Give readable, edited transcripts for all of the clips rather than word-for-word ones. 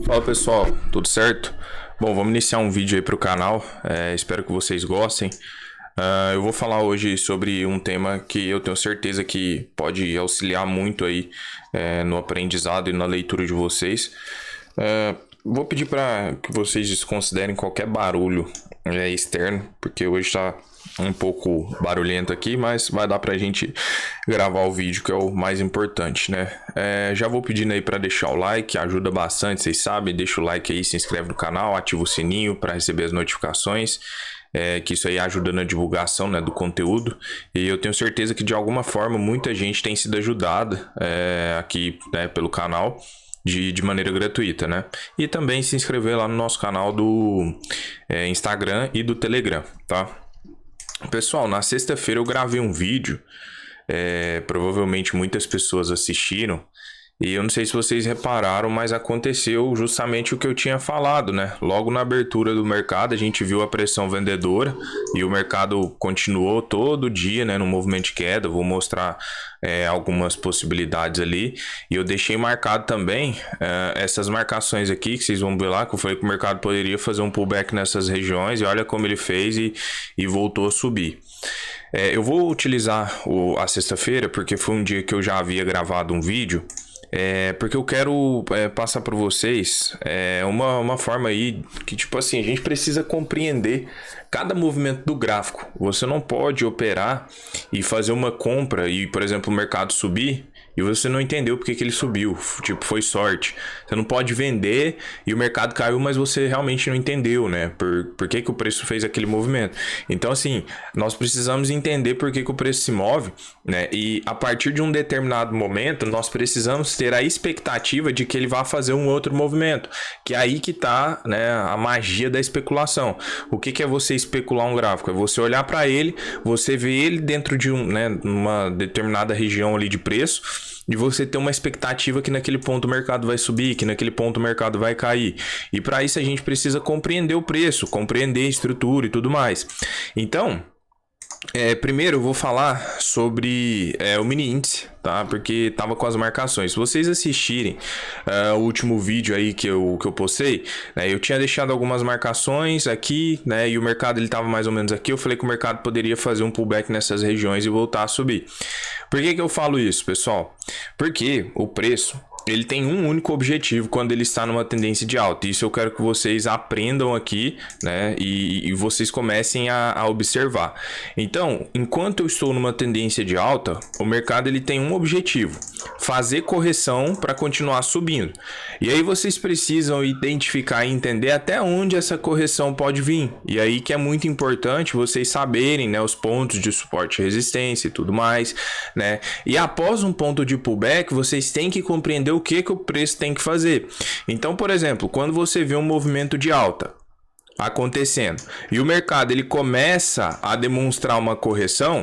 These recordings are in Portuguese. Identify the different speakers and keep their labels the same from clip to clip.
Speaker 1: Fala pessoal, tudo certo? Bom, vamos iniciar um vídeo aí para o canal, espero que vocês gostem. Eu vou falar hoje sobre um tema que eu tenho certeza que pode auxiliar muito aí no aprendizado e na leitura de vocês. Vou pedir para que vocês desconsiderem qualquer barulho externo, porque hoje está um pouco barulhento aqui, mas vai dar pra gente gravar o vídeo, que é o mais importante, né? Já vou pedindo aí para deixar o like, ajuda bastante, vocês sabem. Deixa o like aí, se inscreve no canal, ativa o sininho para receber as notificações, que isso aí ajuda na divulgação, né, do conteúdo. E eu tenho certeza que de alguma forma muita gente tem sido ajudada aqui, né, pelo canal de maneira gratuita, né? E também se inscrever lá no nosso canal do Instagram e do Telegram, tá? Pessoal, na sexta-feira eu gravei um vídeo, provavelmente muitas pessoas assistiram, e eu não sei se vocês repararam, mas aconteceu justamente o que eu tinha falado, né? Logo na abertura do mercado, a gente viu a pressão vendedora e o mercado continuou todo dia, né, no movimento de queda. Vou mostrar algumas possibilidades ali, e eu deixei marcado também essas marcações aqui, que vocês vão ver lá, que eu falei que o mercado poderia fazer um pullback nessas regiões, e olha como ele fez e voltou a subir. Eu vou utilizar a sexta-feira porque foi um dia que eu já havia gravado um vídeo, porque eu quero passar para vocês uma forma aí que, tipo assim, a gente precisa compreender cada movimento do gráfico. Você não pode operar e fazer uma compra e, por exemplo, o mercado subir e você não entendeu porque que ele subiu, tipo, foi sorte. Você não pode vender e o mercado caiu, mas você realmente não entendeu, né? Por que que o preço fez aquele movimento. Então, assim, nós precisamos entender por que que o preço se move, né? E a partir de um determinado momento, nós precisamos ter a expectativa de que ele vá fazer um outro movimento, que é aí que tá, né, a magia da especulação. O que que é você especular um gráfico? É você olhar para ele, você ver ele dentro de uma determinada região ali de preço, e você ter uma expectativa que naquele ponto o mercado vai subir, que naquele ponto o mercado vai cair. E para isso a gente precisa compreender o preço, compreender a estrutura e tudo mais. Então, primeiro eu vou falar sobre o mini índice, tá? Porque tava com as marcações. Se vocês assistirem o último vídeo aí que eu postei, né, eu tinha deixado algumas marcações aqui, né? E o mercado ele tava mais ou menos aqui. Eu falei que o mercado poderia fazer um pullback nessas regiões e voltar a subir. Por que que eu falo isso, pessoal? Porque o preço, ele tem um único objetivo quando ele está numa tendência de alta. Isso eu quero que vocês aprendam aqui, né? E vocês comecem a observar. Então, enquanto eu estou numa tendência de alta, o mercado ele tem um objetivo: fazer correção para continuar subindo. E aí vocês precisam identificar e entender até onde essa correção pode vir. E aí que é muito importante vocês saberem, né, os pontos de suporte e resistência e tudo mais, né? E após um ponto de pullback, vocês têm que compreender o que o preço tem que fazer. Então, por exemplo, quando você vê um movimento de alta acontecendo e o mercado ele começa a demonstrar uma correção,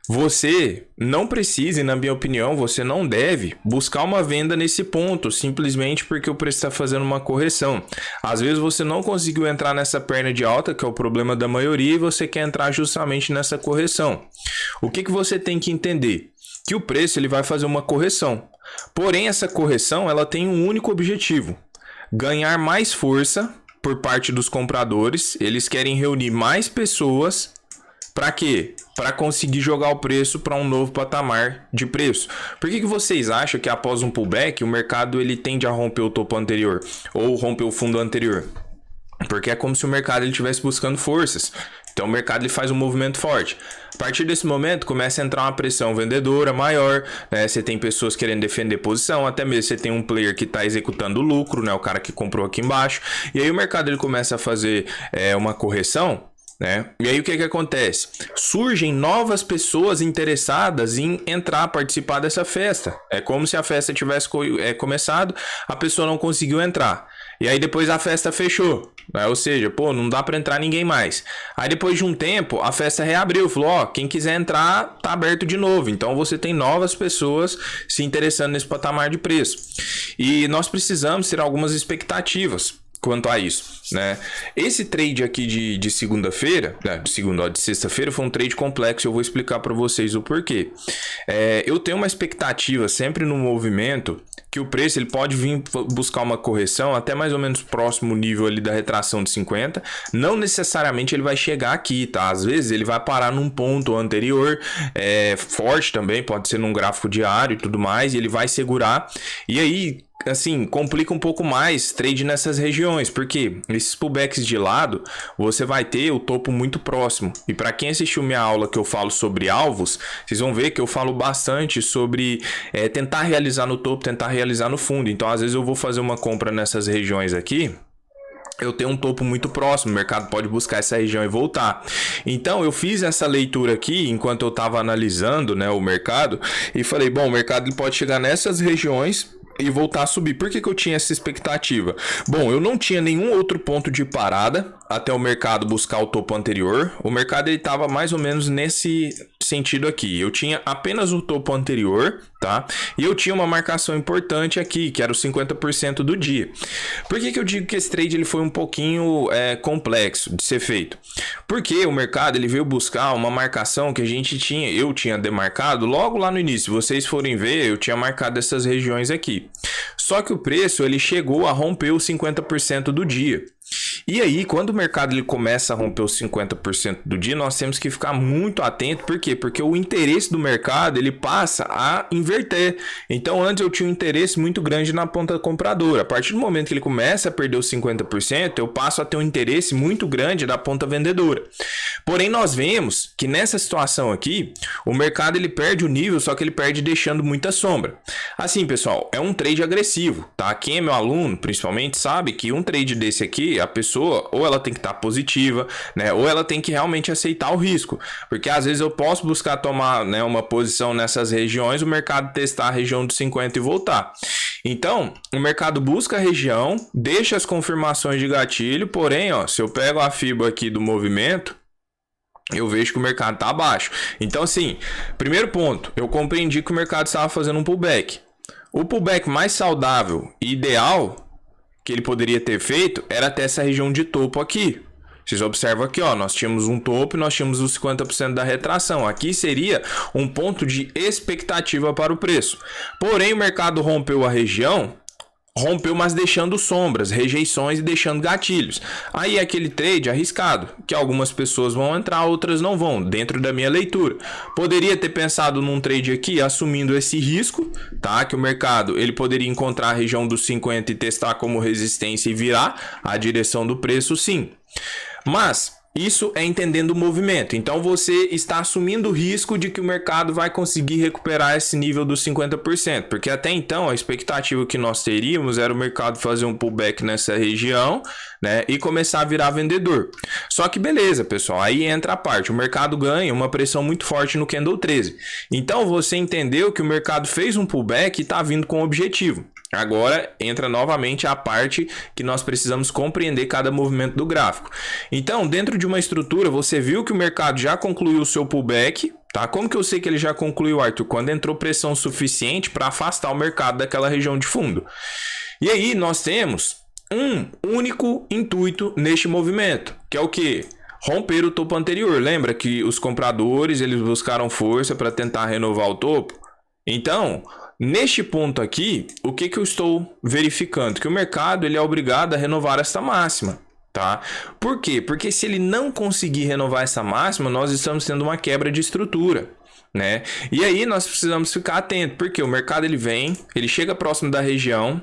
Speaker 1: você não precisa, na minha opinião, você não deve buscar uma venda nesse ponto, simplesmente porque o preço está fazendo uma correção. Às vezes você não conseguiu entrar nessa perna de alta, que é o problema da maioria, e você quer entrar justamente nessa correção. O que você tem que entender? Que o preço ele vai fazer uma correção. Porém, essa correção ela tem um único objetivo: ganhar mais força por parte dos compradores. Eles querem reunir mais pessoas. Para quê? Para conseguir jogar o preço para um novo patamar de preço. Por que vocês acham que após um pullback o mercado ele tende a romper o topo anterior ou romper o fundo anterior? Porque é como se o mercado ele estivesse buscando forças. Então o mercado ele faz um movimento forte. A partir desse momento começa a entrar uma pressão vendedora maior, né? Você tem pessoas querendo defender posição, até mesmo você tem um player que está executando lucro, né? O cara que comprou aqui embaixo. E aí o mercado ele começa a fazer uma correção, né? E aí o que acontece? Surgem novas pessoas interessadas em entrar, participar dessa festa. É como se a festa tivesse começado, a pessoa não conseguiu entrar. E aí depois a festa fechou, né? Ou seja, não dá para entrar ninguém mais. Aí depois de um tempo a festa reabriu, falou, quem quiser entrar tá aberto de novo. Então você tem novas pessoas se interessando nesse patamar de preço. E nós precisamos ter algumas expectativas quanto a isso, né? Esse trade aqui de segunda-feira, de sexta-feira, foi um trade complexo. Eu vou explicar para vocês o porquê. Eu tenho uma expectativa sempre no movimento que que o preço ele pode vir buscar uma correção até mais ou menos próximo nível ali da retração de 50. Não necessariamente ele vai chegar aqui, tá? Às vezes ele vai parar num ponto anterior, forte também, pode ser num gráfico diário e tudo mais, e ele vai segurar. E aí, assim, complica um pouco mais trade nessas regiões, porque esses pullbacks de lado, você vai ter o topo muito próximo. E para quem assistiu minha aula que eu falo sobre alvos, vocês vão ver que eu falo bastante sobre tentar realizar no topo, tentar realizar no fundo. Então, às vezes eu vou fazer uma compra nessas regiões aqui, eu tenho um topo muito próximo, o mercado pode buscar essa região e voltar. Então, eu fiz essa leitura aqui enquanto eu estava analisando, né, o mercado, e falei, bom, o mercado ele pode chegar nessas regiões e voltar a subir. Por que eu tinha essa expectativa? Bom, eu não tinha nenhum outro ponto de parada até o mercado buscar o topo anterior. O mercado ele estava mais ou menos nesse sentido aqui. Eu tinha apenas o topo anterior, tá? E eu tinha uma marcação importante aqui, que era os 50% do dia. Por que eu digo que esse trade ele foi um pouquinho complexo de ser feito? Porque o mercado ele veio buscar uma marcação que eu tinha demarcado logo lá no início. Se vocês forem ver, eu tinha marcado essas regiões aqui. Só que o preço ele chegou a romper os 50% do dia. E aí, quando o mercado ele começa a romper os 50% do dia, nós temos que ficar muito atento. Por quê? Porque o interesse do mercado ele passa a inverter. Então, antes eu tinha um interesse muito grande na ponta compradora. A partir do momento que ele começa a perder os 50%, eu passo a ter um interesse muito grande da ponta vendedora. Porém, nós vemos que nessa situação aqui, o mercado ele perde o nível, só que ele perde deixando muita sombra. Assim, pessoal, é um trade agressivo, tá? Quem é meu aluno, principalmente, sabe que um trade desse aqui, a pessoa ou ela tem que estar positiva, né? Ou ela tem que realmente aceitar o risco. Porque às vezes eu posso buscar tomar, né, uma posição nessas regiões, o mercado testar a região de 50 e voltar. Então, o mercado busca a região, deixa as confirmações de gatilho, porém, ó, se eu pego a FIBA aqui do movimento, eu vejo que o mercado está abaixo. Então, assim, primeiro ponto, eu compreendi que o mercado estava fazendo um pullback. O pullback mais saudável e ideal que ele poderia ter feito era até essa região de topo aqui. Vocês observam aqui, ó, nós tínhamos um topo e nós tínhamos os 50% da retração. Aqui seria um ponto de expectativa para o preço. Porém, o mercado rompeu a região, mas deixando sombras, rejeições e deixando gatilhos. Aí é aquele trade arriscado, que algumas pessoas vão entrar, outras não vão, dentro da minha leitura. Poderia ter pensado num trade aqui, assumindo esse risco, tá? Que o mercado ele poderia encontrar a região dos 50 e testar como resistência e virar a direção do preço, sim. Mas isso é entendendo o movimento. Então você está assumindo o risco de que o mercado vai conseguir recuperar esse nível dos 50%. Porque até então a expectativa que nós teríamos era o mercado fazer um pullback nessa região, né, e começar a virar vendedor. Só que beleza, pessoal, aí entra a parte. O mercado ganha uma pressão muito forte no Candle 13. Então você entendeu que o mercado fez um pullback e está vindo com objetivo. Agora entra novamente a parte que nós precisamos compreender cada movimento do gráfico. Então, dentro de uma estrutura, você viu que o mercado já concluiu o seu pullback, tá? Como que eu sei que ele já concluiu, Arthur? Quando entrou pressão suficiente para afastar o mercado daquela região de fundo. E aí nós temos um único intuito neste movimento, que é o quê? Romper o topo anterior. Lembra que os compradores eles buscaram força para tentar renovar o topo? Então, neste ponto aqui, o que eu estou verificando? Que o mercado ele é obrigado a renovar essa máxima, tá? Por quê? Porque se ele não conseguir renovar essa máxima, nós estamos tendo uma quebra de estrutura, né? E aí nós precisamos ficar atento, porque o mercado ele vem, ele chega próximo da região,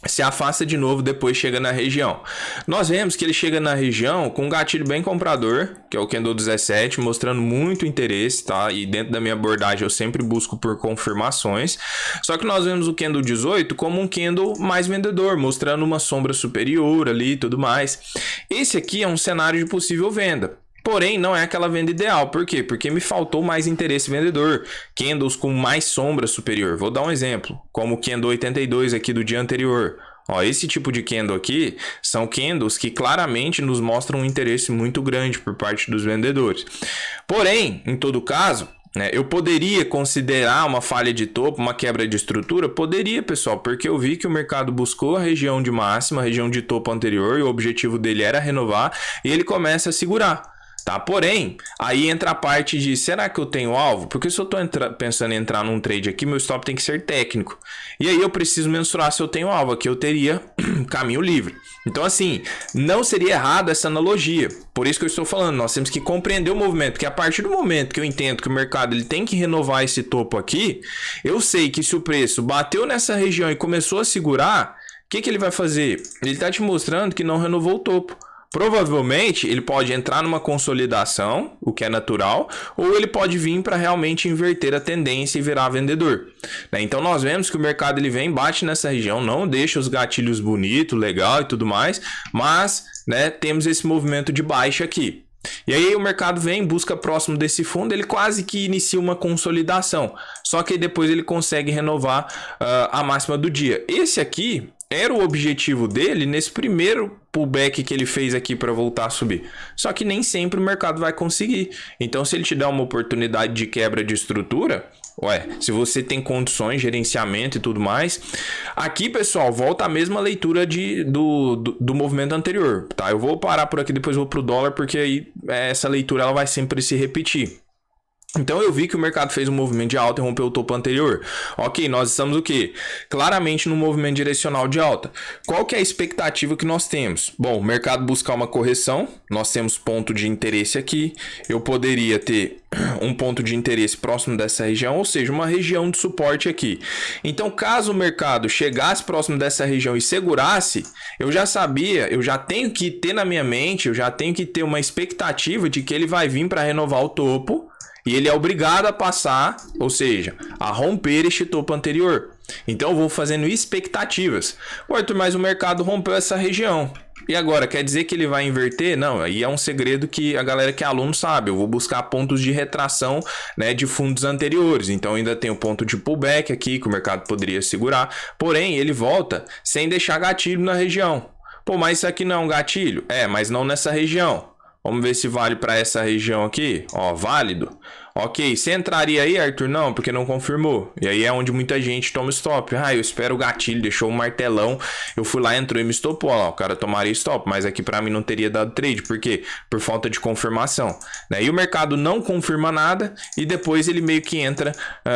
Speaker 1: se afasta de novo, depois chega na região. Nós vemos que ele chega na região com um gatilho bem comprador, que é o Candle 17, mostrando muito interesse, tá? E dentro da minha abordagem eu sempre busco por confirmações. Só que nós vemos o Candle 18 como um Candle mais vendedor, mostrando uma sombra superior ali e tudo mais. Esse aqui é um cenário de possível venda. Porém, não é aquela venda ideal. Por quê? Porque me faltou mais interesse vendedor. Candles com mais sombra superior. Vou dar um exemplo, como o Candle 82 aqui do dia anterior. Ó, esse tipo de candle aqui são candles que claramente nos mostram um interesse muito grande por parte dos vendedores. Porém, em todo caso, né, eu poderia considerar uma falha de topo, uma quebra de estrutura? Poderia, pessoal, porque eu vi que o mercado buscou a região de máxima, a região de topo anterior, e o objetivo dele era renovar, e ele começa a segurar. tá? Porém, aí entra a parte de, será que eu tenho alvo? Porque se eu tô pensando em entrar num trade aqui, meu stop tem que ser técnico. E aí eu preciso mensurar se eu tenho alvo. Aqui eu teria caminho livre. Então, assim, não seria errado essa analogia. Por isso que eu estou falando, nós temos que compreender o movimento, que a partir do momento que eu entendo que o mercado ele tem que renovar esse topo aqui, eu sei que se o preço bateu nessa região e começou a segurar, o que ele vai fazer? Ele está te mostrando que não renovou o topo. Provavelmente ele pode entrar numa consolidação, o que é natural, ou ele pode vir para realmente inverter a tendência e virar vendedor. Então nós vemos que o mercado ele vem, bate nessa região, não deixa os gatilhos bonitos, legal e tudo mais, mas temos esse movimento de baixa aqui. E aí o mercado vem, busca próximo desse fundo, ele quase que inicia uma consolidação, só que depois ele consegue renovar a máxima do dia. Esse aqui era o objetivo dele nesse primeiro pullback que ele fez aqui para voltar a subir. Só que nem sempre o mercado vai conseguir. Então, se ele te dá uma oportunidade de quebra de estrutura, se você tem condições, gerenciamento e tudo mais, aqui, pessoal, volta a mesma leitura do movimento anterior, tá? Eu vou parar por aqui, depois vou pro dólar, porque aí essa leitura ela vai sempre se repetir. Então eu vi que o mercado fez um movimento de alta e rompeu o topo anterior. Ok, nós estamos o quê? Claramente no movimento direcional de alta. Qual que é a expectativa que nós temos? Bom, o mercado buscar uma correção, nós temos ponto de interesse aqui. Eu poderia ter um ponto de interesse próximo dessa região, ou seja, uma região de suporte aqui. Então, caso o mercado chegasse próximo dessa região e segurasse, eu já sabia, eu já tenho que ter na minha mente, eu já tenho que ter uma expectativa de que ele vai vir para renovar o topo. E ele é obrigado a passar, ou seja, a romper este topo anterior. Então eu vou fazendo expectativas. Arthur, mas o mercado rompeu essa região. E agora, quer dizer que ele vai inverter? Não, aí é um segredo que a galera que é aluno sabe. Eu vou buscar pontos de retração de fundos anteriores. Então ainda tem o ponto de pullback aqui que o mercado poderia segurar. Porém, ele volta sem deixar gatilho na região. Pô, mas isso aqui não é um gatilho? Mas não nessa região. Vamos ver se vale para essa região aqui. Válido. Ok, você entraria aí, Arthur? Não, porque não confirmou. E aí é onde muita gente toma stop. Eu espero o gatilho, deixou um martelão. Eu fui lá, entrou e me estopou. O cara tomaria stop, mas aqui para mim não teria dado trade. Por quê? Por falta de confirmação. E o mercado não confirma nada e depois ele meio que entra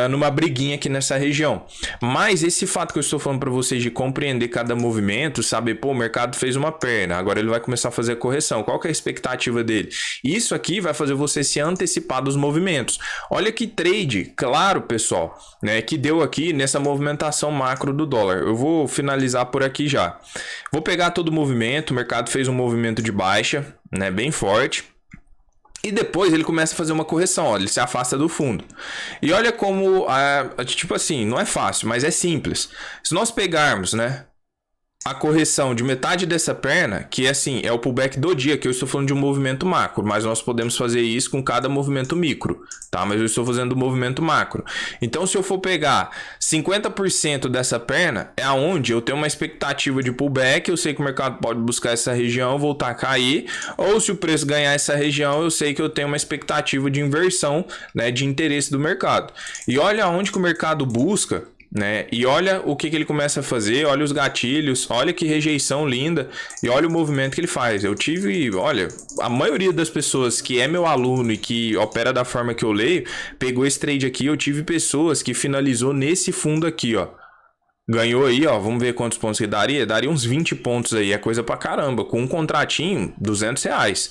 Speaker 1: numa briguinha aqui nessa região. Mas esse fato que eu estou falando para vocês de compreender cada movimento, saber, o mercado fez uma perna, agora ele vai começar a fazer a correção. Qual que é a expectativa dele? Isso aqui vai fazer você se antecipar dos movimentos. Olha que trade, claro, pessoal, que deu aqui nessa movimentação macro do dólar. Eu vou finalizar por aqui já. Vou pegar todo o movimento, o mercado fez um movimento de baixa, bem forte. E depois ele começa a fazer uma correção, ele se afasta do fundo. E olha como, tipo assim, não é fácil, mas é simples. Se nós pegarmos, a correção de metade dessa perna, que assim, é o pullback do dia, que eu estou falando de um movimento macro, mas nós podemos fazer isso com cada movimento micro, tá? Mas eu estou fazendo o movimento macro. Então, se eu for pegar 50% dessa perna, é aonde eu tenho uma expectativa de pullback, eu sei que o mercado pode buscar essa região, voltar a cair, ou se o preço ganhar essa região, eu sei que eu tenho uma expectativa de inversão, de interesse do mercado. E olha aonde que o mercado busca, e olha o que ele começa a fazer, olha os gatilhos, olha que rejeição linda e olha o movimento que ele faz. Eu tive, olha, a maioria das pessoas que é meu aluno e que opera da forma que eu leio, pegou esse trade aqui. Eu tive pessoas que finalizou nesse fundo aqui, ganhou aí, vamos ver quantos pontos que daria. Daria uns 20 pontos aí, é coisa pra caramba. Com um contratinho, R$200.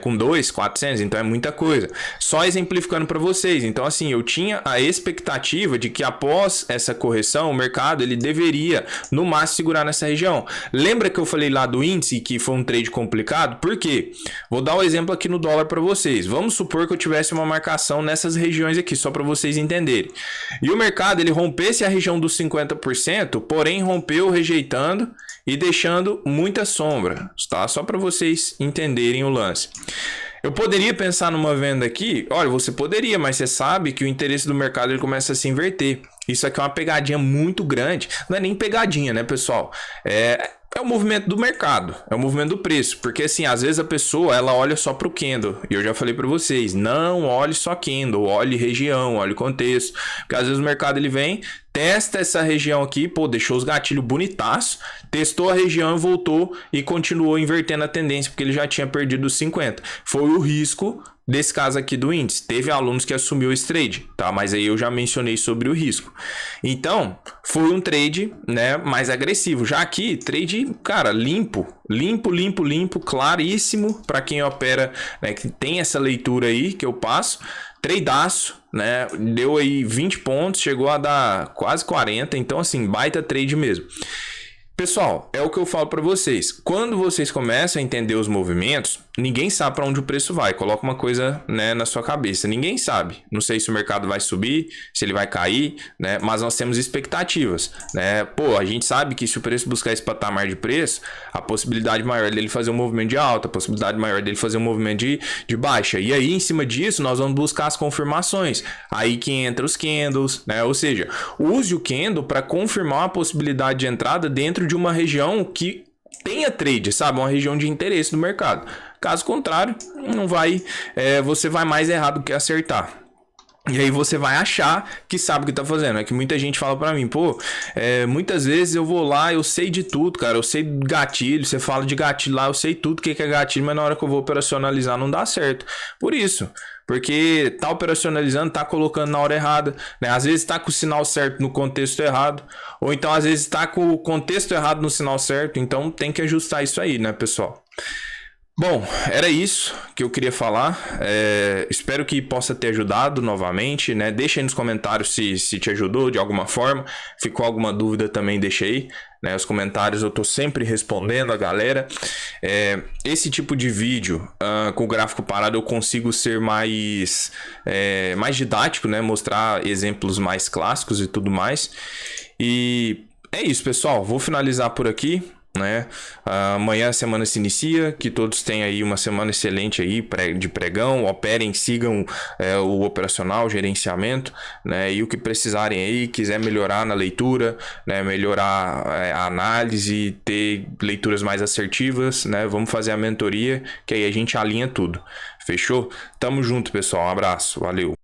Speaker 1: Com 2, 400, então é muita coisa. Só exemplificando para vocês. Então assim, eu tinha a expectativa de que após essa correção, o mercado ele deveria no máximo segurar nessa região. Lembra que eu falei lá do índice que foi um trade complicado? Por quê? Vou dar um exemplo aqui no dólar para vocês. Vamos supor que eu tivesse uma marcação nessas regiões aqui, só para vocês entenderem. E o mercado ele rompesse a região dos 50%, porém rompeu rejeitando e deixando muita sombra, tá? Só para vocês entenderem o lance. Eu poderia pensar numa venda aqui? Olha, você poderia, mas você sabe que o interesse do mercado ele começa a se inverter. Isso aqui é uma pegadinha muito grande. Não é nem pegadinha, pessoal? É o movimento do mercado, é o movimento do preço, porque assim, às vezes a pessoa, ela olha só pro candle, e eu já falei para vocês, não olhe só candle, olhe região, olhe contexto, porque às vezes o mercado ele vem, testa essa região aqui, pô, deixou os gatilhos bonitaços, testou a região e voltou e continuou invertendo a tendência, porque ele já tinha perdido os 50. Foi o risco desse caso aqui do índice. Teve alunos que assumiu esse trade, tá? Mas aí eu já mencionei sobre o risco. Então, foi um trade, né, mais agressivo. Já aqui, trade, cara, limpo, claríssimo para quem opera, né, que tem essa leitura aí que eu passo. Tradeaço, né? Deu aí 20 pontos, chegou a dar quase 40, então assim, baita trade mesmo. Pessoal, é o que eu falo para vocês. Quando vocês começam a entender os movimentos, ninguém sabe para onde o preço vai. Coloca uma coisa, né, na sua cabeça. Ninguém sabe. Não sei se o mercado vai subir, se ele vai cair, né? Mas nós temos expectativas, né? Pô, a gente sabe que se o preço buscar esse patamar de preço, a possibilidade maior dele fazer um movimento de alta, a possibilidade maior dele fazer um movimento de baixa. E aí, em cima disso, nós vamos buscar as confirmações. Aí que entra os candles, né? Ou seja, use o candle para confirmar a possibilidade de entrada dentro de uma região que tenha trade, sabe? Uma região de interesse do mercado. Caso contrário, não vai, você vai mais errado que acertar. E aí você vai achar que sabe o que tá fazendo. É que muita gente fala pra mim, pô, muitas vezes eu vou lá, eu sei de tudo, cara. Eu sei gatilho, você fala de gatilho lá, eu sei tudo que é gatilho, mas na hora que eu vou operacionalizar não dá certo. Por isso, porque tá operacionalizando, tá colocando na hora errada, né? Às vezes tá com o sinal certo no contexto errado, ou então às vezes tá com o contexto errado no sinal certo, então tem que ajustar isso aí, né, pessoal? Bom, era isso que eu queria falar. Espero que possa ter ajudado novamente, né? Deixa aí nos comentários se te ajudou de alguma forma. Ficou alguma dúvida também, deixa aí. Né? Os comentários eu tô sempre respondendo a galera. Esse tipo de vídeo com o gráfico parado eu consigo ser mais didático, né? Mostrar exemplos mais clássicos e tudo mais. E é isso, pessoal. Vou finalizar por aqui. Né? Amanhã a semana se inicia, que todos tenham aí uma semana excelente aí de pregão, operem, sigam o operacional, o gerenciamento, né? E o que precisarem aí, quiser melhorar na leitura, né? Melhorar a análise, ter leituras mais assertivas, né? Vamos fazer a mentoria, que aí a gente alinha tudo. Fechou? Tamo junto, pessoal. Um abraço. Valeu.